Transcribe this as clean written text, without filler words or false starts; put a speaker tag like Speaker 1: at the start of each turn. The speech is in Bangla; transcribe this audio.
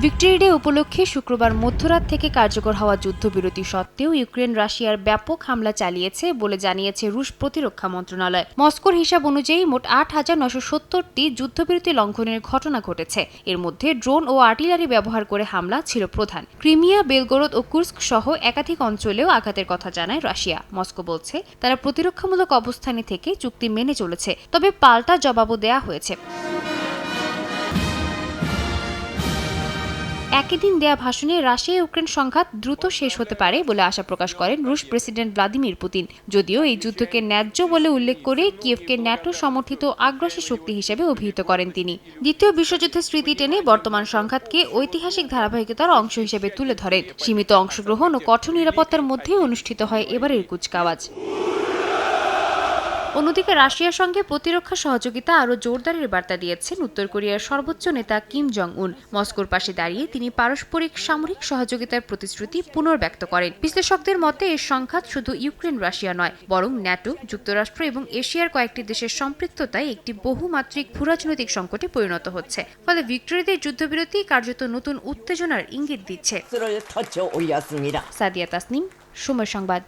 Speaker 1: ভিক্টরি ডে উপলক্ষে শুক্রবার মধ্যরাত থেকে কার্যকর হওয়া যুদ্ধবিরতি সত্ত্বেও ইউক্রেন রাশিয়ার ব্যাপক হামলা চালিয়েছে বলে জানিয়েছে রুশ প্রতিরক্ষা মন্ত্রণালয়। মস্কোর হিসাব অনুযায়ী মোট ৮,৯৭০টি যুদ্ধবিরতি লঙ্ঘনের ঘটনা ঘটেছে। এর মধ্যে ড্রোন ও আর্টিলারি ব্যবহার করে হামলা ছিল প্রধান। ক্রিমিয়া, বেলগোরদ ও কুর্স্ক সহ একাধিক অঞ্চলেও আঘাতের কথা জানায় রাশিয়া। মস্কো বলছে তারা প্রতিরক্ষামূলক অবস্থানে থেকে চুক্তি মেনে চলেছে, তবে পাল্টা জবাবও দেয়া হয়েছে। একই দিন দেয়া ভাষণে রাশিয়া ইউক্রেন সংঘাত দ্রুত শেষ হতে পারে বলে আশা প্রকাশ করেন রুশ প্রেসিডেন্ট ভ্লাদিমির পুতিন। যদিও এই যুদ্ধকে ন্যায্য বলে উল্লেখ করে কিয়েভকে ন্যাটো সমর্থিত আগ্রাসী শক্তি হিসেবে অভিহিত করেন তিনি। দ্বিতীয় বিশ্বযুদ্ধের স্মৃতি টেনে বর্তমান সংঘাতকে ঐতিহাসিক ধারাবাহিকতার অংশ হিসেবে তুলে ধরেন। সীমিত অংশগ্রহণ ও কঠোর নিরাপত্তার মধ্যেই অনুষ্ঠিত হয় এবারের কুচকাওয়াজ। অন্যদিকে রাশিয়ার সঙ্গে প্রতিরক্ষা সহযোগিতা আরও জোরদারের বার্তা দিয়েছেন উত্তর কোরিয়ার সর্বোচ্চ নেতা কিম জং উন। মস্কোর পাশে দাঁড়িয়ে তিনি পারস্পরিক সামরিক সহযোগিতার প্রতিশ্রুতি পুনর্ব্যক্ত করেন। বিশ্লেষকদের মতে এই সংঘাত শুধু ইউক্রেন রাশিয়া নয়, বরং ন্যাটো, যুক্তরাষ্ট্র এবং এশিয়ার কয়েকটি দেশের সম্পৃক্ততায় একটি বহুমাত্রিক ভূরাজনৈতিক সংকটে পরিণত হচ্ছে। ফলে ভিক্টরি ডে যুদ্ধবিরতি কার্যত নতুন উত্তেজনার ইঙ্গিত দিচ্ছে। সাদিয়া তাসনিম, সময় সংবাদ।